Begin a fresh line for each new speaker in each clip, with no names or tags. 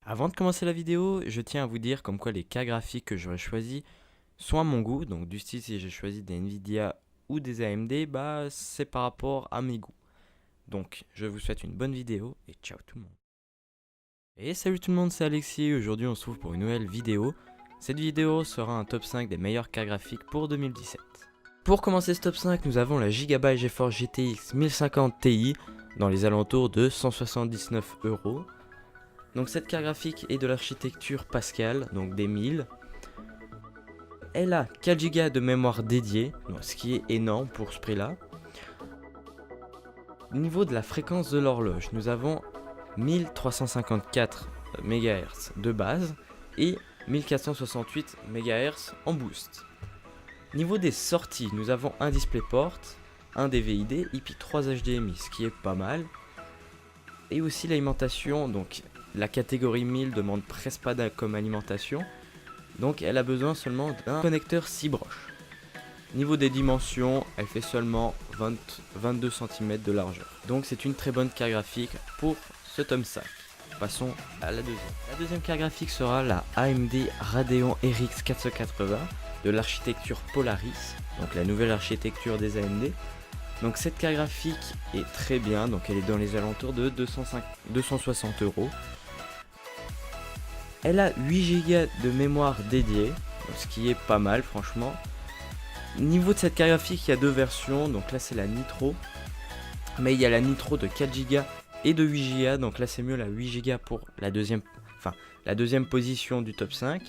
Avant de commencer la vidéo, je tiens à vous dire comme quoi les cartes graphiques que j'aurais choisi sont à mon goût, donc du style si j'ai choisi des Nvidia ou des AMD, bah c'est par rapport à mes goûts. Donc je vous souhaite une bonne vidéo et ciao tout le monde. Et salut tout le monde, c'est Alexis, aujourd'hui on se trouve pour une nouvelle vidéo. Cette vidéo sera un top 5 des meilleures cartes graphiques pour 2017. Pour commencer ce top 5, nous avons la Gigabyte GeForce GTX 1050 Ti dans les alentours de 179 euros. Donc cette carte graphique est de l'architecture Pascal, donc des 1000. Elle a 4 Go de mémoire dédiée, ce qui est énorme pour ce prix-là. Au niveau de la fréquence de l'horloge, nous avons 1354 MHz de base et 1468 MHz en boost. Niveau des sorties, nous avons un DisplayPort, un DVI-D et puis 3 HDMI, ce qui est pas mal. Et aussi l'alimentation, donc la catégorie 1000 demande presque pas comme alimentation, donc elle a besoin seulement d'un connecteur 6 broches. Niveau des dimensions, elle fait seulement 22 cm de largeur. Donc c'est une très bonne carte graphique pour ce tome 5. Passons à la deuxième. La deuxième carte graphique sera la AMD Radeon RX 480 de l'architecture Polaris, donc la nouvelle architecture des AMD. Donc cette carte graphique est très bien, donc elle est dans les alentours de 260 euros. Elle a 8 Go de mémoire dédiée, ce qui est pas mal franchement. Niveau de cette carte graphique, il y a deux versions, donc là c'est la Nitro, mais il y a la Nitro de 4 Go et de 8 Go, donc là c'est mieux la 8 Go pour la deuxième position du top 5.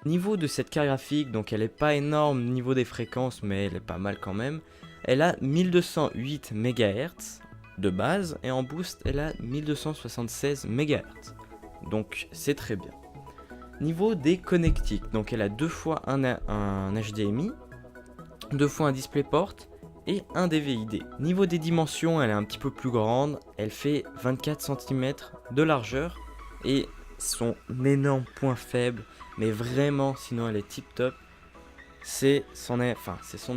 Niveau de cette carte graphique, donc elle est pas énorme niveau des fréquences, mais elle est pas mal quand même. Elle a 1208 MHz de base et en boost elle a 1276 MHz. Donc c'est très bien. Niveau des connectiques, donc elle a deux fois un HDMI, deux fois un DisplayPort et un DVI-D. Niveau des dimensions, elle est un petit peu plus grande, elle fait 24 cm de largeur et son énorme point faible, mais vraiment sinon elle est tip top, c'est son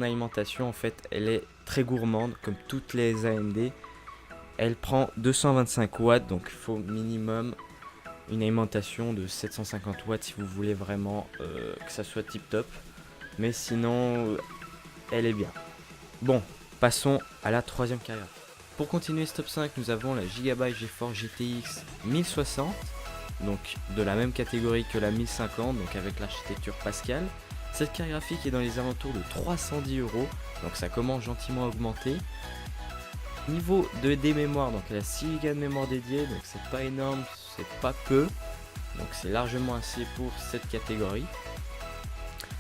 alimentation. En fait elle est très gourmande comme toutes les AMD. Elle prend 225 watts, donc il faut minimum une alimentation de 750 watts si vous voulez vraiment que ça soit tip top. Mais sinon, elle est bien. Bon, passons à la troisième carrière. Pour continuer ce top 5, nous avons la Gigabyte GeForce GTX 1060. Donc de la même catégorie que la 1050, donc avec l'architecture Pascal. Cette carte graphique est dans les alentours de 310 euros, donc ça commence gentiment à augmenter. Niveau des mémoires, donc elle a 6 Go de mémoire dédiée, donc c'est pas énorme, c'est pas peu, donc c'est largement assez pour cette catégorie.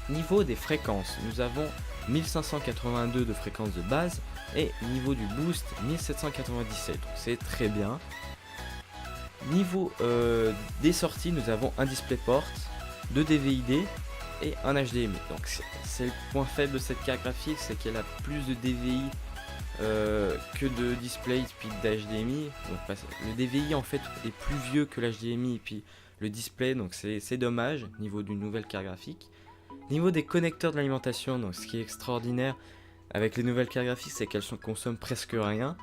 Niveau des fréquences, nous avons 1582 de fréquence de base et niveau du boost 1797, donc c'est très bien. Niveau des sorties, nous avons un DisplayPort, 2 DVI-D et un HDMI. Donc c'est le point faible de cette carte graphique, c'est qu'elle a plus de DVI que de display et puis d'HDMI. Donc le DVI en fait est plus vieux que l'HDMI et puis le display, donc c'est dommage niveau d'une nouvelle carte graphique. Niveau des connecteurs de l'alimentation, donc ce qui est extraordinaire avec les nouvelles cartes graphiques, c'est qu'elles consomment presque rien.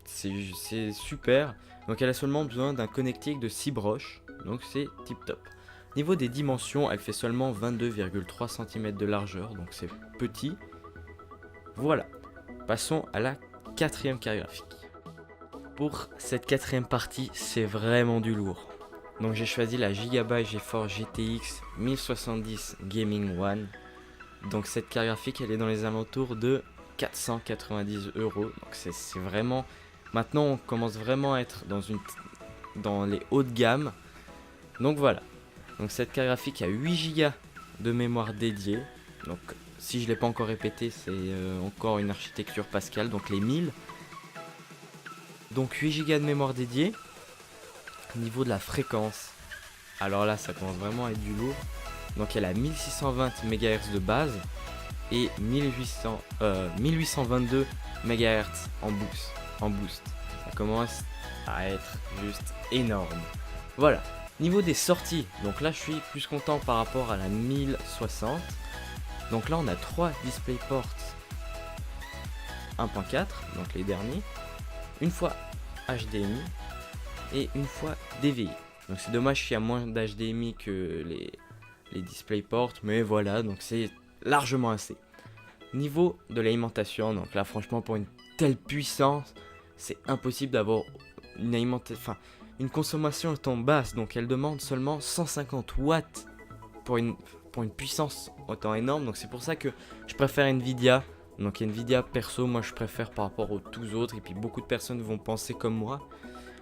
C'est super. Donc elle a seulement besoin d'un connectique de 6 broches, donc c'est tip top. Niveau des dimensions, elle fait seulement 22,3 cm de largeur, donc c'est petit. Voilà. Passons à la quatrième carte graphique. Pour cette quatrième partie, c'est vraiment du lourd. Donc j'ai choisi la Gigabyte GeForce GTX 1070 Gaming One. Donc cette carte graphique, elle est dans les alentours de 490 euros. Donc c'est vraiment... Maintenant, on commence vraiment à être dans les hauts de gamme. Donc voilà. Donc cette carte graphique a 8 Go de mémoire dédiée. Donc si je ne l'ai pas encore répété, c'est encore une architecture Pascal, donc les 1000. Donc 8 Go de mémoire dédiée. Niveau de la fréquence, alors là ça commence vraiment à être du lourd. Donc elle a 1620 MHz de base et 1822 MHz en boost. Ça commence à être juste énorme. Voilà. Niveau des sorties, donc là je suis plus content par rapport à la 1060. Donc là on a 3 DisplayPort 1.4, donc les derniers. Une fois HDMI, et une fois DVI. Donc c'est dommage qu'il y a moins d'HDMI que les DisplayPort, mais voilà, donc c'est largement assez. Niveau de l'alimentation, donc là franchement pour une telle puissance, c'est impossible d'avoir une consommation étant basse, donc elle demande seulement 150 watts pour une puissance autant énorme, donc c'est pour ça que je préfère Nvidia. Donc Nvidia perso, moi je préfère par rapport aux tous autres, et puis beaucoup de personnes vont penser comme moi.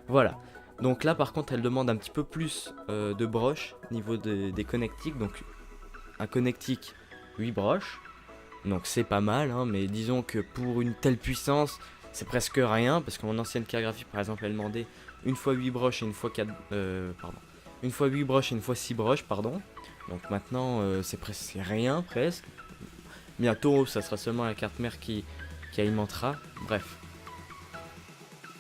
Voilà, donc là par contre elle demande un petit peu plus de broches niveau des connectiques, donc un connectique 8 broches. Donc c'est pas mal, hein, mais disons que pour une telle puissance, c'est presque rien, parce que mon ancienne carte graphique, par exemple, elle demandait une fois 8 broches et une fois 4... Une fois 8 broches et une fois 6 broches, pardon. Donc maintenant, c'est presque rien, presque. Bientôt, ça sera seulement la carte mère qui alimentera. Bref.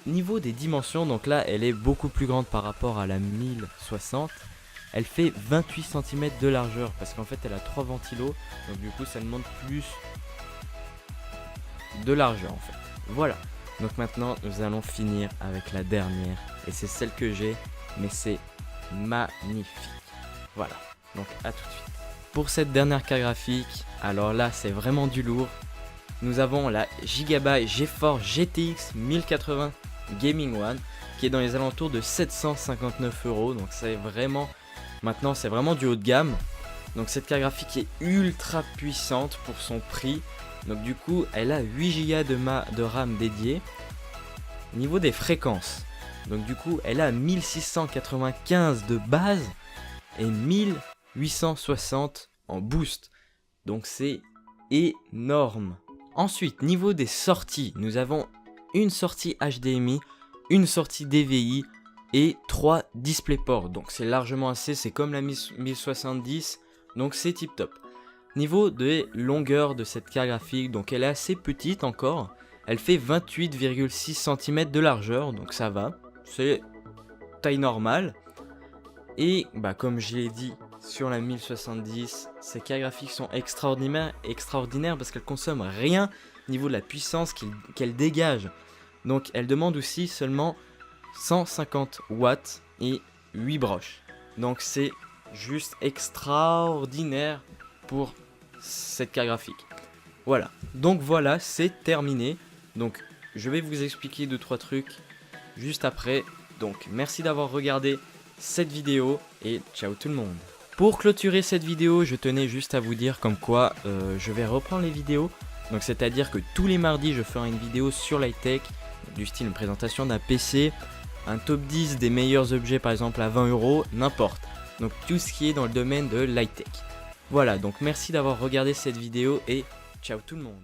Niveau des dimensions, donc là, elle est beaucoup plus grande par rapport à la 1060. Elle fait 28 cm de largeur parce qu'en fait elle a 3 ventilos, donc du coup ça demande plus de largeur en fait. Voilà, donc maintenant nous allons finir avec la dernière, et c'est celle que j'ai, mais c'est magnifique. Voilà, donc à tout de suite. Pour cette dernière carte graphique, alors là c'est vraiment du lourd. Nous avons la Gigabyte GeForce GTX 1080 Gaming One qui est dans les alentours de 759 €, donc c'est vraiment... Maintenant c'est vraiment du haut de gamme. Donc cette carte graphique est ultra puissante pour son prix. Donc du coup elle a 8 Go de RAM dédié. Niveau des fréquences, donc du coup elle a 1695 de base et 1860 en boost. Donc c'est énorme. Ensuite niveau des sorties, nous avons une sortie HDMI, une sortie DVI et 3 DisplayPort, donc c'est largement assez, c'est comme la 1070, donc c'est tip top. Niveau des longueurs de cette carte graphique, donc elle est assez petite encore, elle fait 28,6 cm de largeur, donc ça va, c'est taille normale. Et bah comme je l'ai dit sur la 1070, ces cartes graphiques sont extraordinaires parce qu'elles consomment rien niveau de la puissance qu'elles dégagent. Donc elles demandent aussi seulement 150 watts et 8 broches. Donc c'est juste extraordinaire pour cette carte graphique. Voilà, donc voilà, c'est terminé. Donc je vais vous expliquer 2-3 trucs juste après. Donc merci d'avoir regardé cette vidéo et ciao tout le monde. Pour clôturer cette vidéo, je tenais juste à vous dire comme quoi je vais reprendre les vidéos. Donc c'est à dire que tous les mardis je ferai une vidéo sur l'high-tech, du style une présentation d'un PC, un top 10 des meilleurs objets par exemple à 20 €, n'importe. Donc tout ce qui est dans le domaine de l'high-tech. Voilà, donc merci d'avoir regardé cette vidéo et ciao tout le monde.